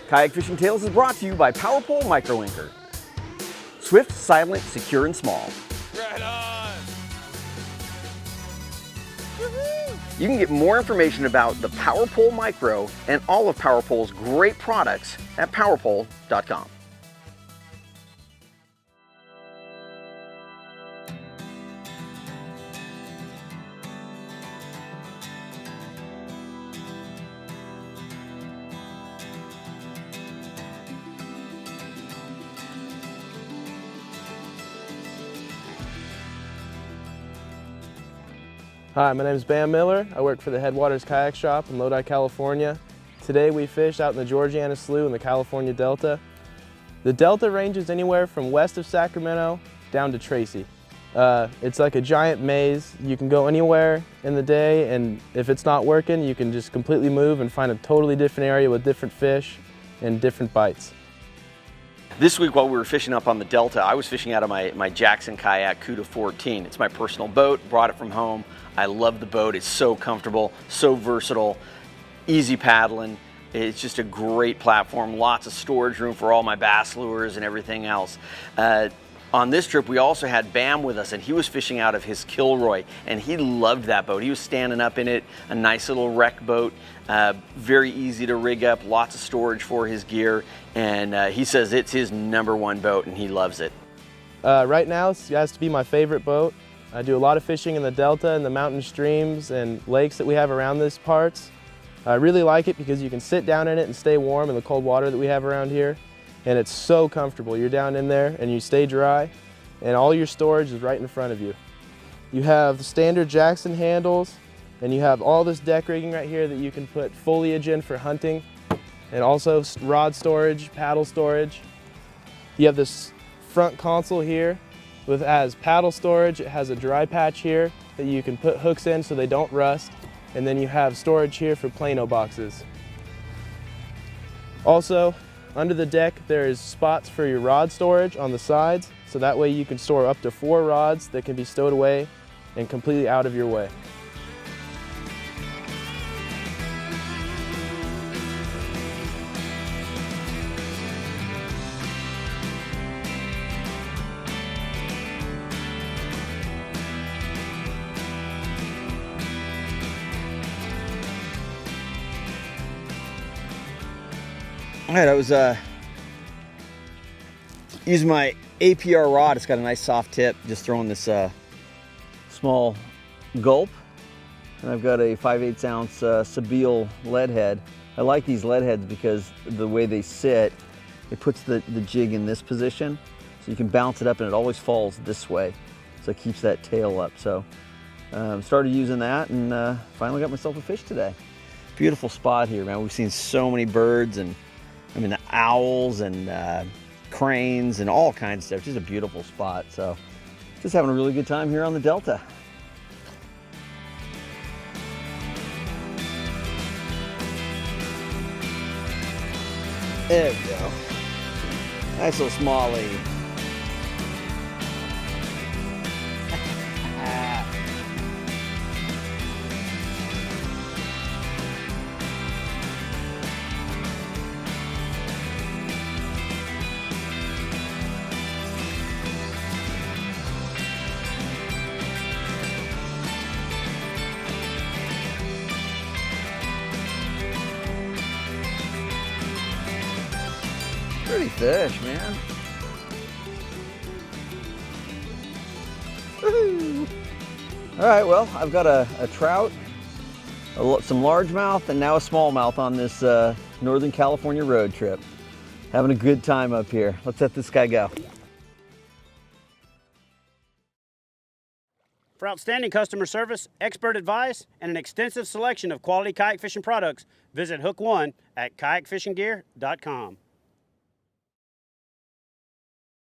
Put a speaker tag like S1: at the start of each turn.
S1: Kayak Fishing Tales is brought to you by PowerPole Micro Anchor. Swift, silent, secure, and small.
S2: Right on!
S1: You can get more information about the PowerPole Micro and all of PowerPole's great products at powerpole.com.
S3: Hi, my name is Bam Miller. I work for the Headwaters Kayak Shop in Lodi, California. Today we fish out in the Georgiana Slough in the California Delta. The Delta ranges anywhere from west of Sacramento down to Tracy. It's like a giant maze. You can go anywhere in the day, and if it's not working, you can just completely move and find a totally different area with different fish and different bites.
S1: This week while we were fishing up on the Delta, I was fishing out of my Jackson Kayak CUDA 14. It's my personal boat, brought it from home. I love the boat, it's so comfortable, so versatile, easy paddling. It's just a great platform, lots of storage room for all my bass lures and everything else. On this trip, we also had Bam with us, and he was fishing out of his Kilroy, and he loved that boat. He was standing up in it, a nice little wreck boat, very easy to rig up, lots of storage for his gear, and he says it's his #1 boat, and he loves it.
S3: Right now, it has to be my favorite boat. I do a lot of fishing in the Delta and the mountain streams and lakes that we have around these parts. I really like it because you can sit down in it and stay warm in the cold water that we have around here. And it's so comfortable. You're down in there and you stay dry, and all your storage is right in front of you. You have the standard Jackson handles, and you have all this deck rigging right here that you can put foliage in for hunting, and also rod storage, paddle storage. You have this front console here has paddle storage. It has a dry patch here that you can put hooks in so they don't rust, and then you have storage here for Plano boxes. Also, under the deck, there's spots for your rod storage on the sides, so that way you can store up to 4 rods that can be stowed away and completely out of your way.
S1: All right, I was using my APR rod. It's got a nice soft tip, just throwing this small gulp. And I've got a 5/8 ounce Sabile lead head. I like these lead heads because the way they sit, it puts the jig in this position. So you can bounce it up and it always falls this way. So it keeps that tail up. So started using that and finally got myself a fish today. Beautiful spot here, man. We've seen so many birds, and I mean, the owls and cranes and all kinds of stuff. Just a beautiful spot. So just having a really good time here on the Delta. There we go. Nice little smallie. Pretty fish, man. Woo-hoo. All right, well, I've got a trout, some largemouth, and now a smallmouth on this Northern California road trip. Having a good time up here. Let's let this guy go.
S4: For outstanding customer service, expert advice, and an extensive selection of quality kayak fishing products, visit Hook One at kayakfishinggear.com.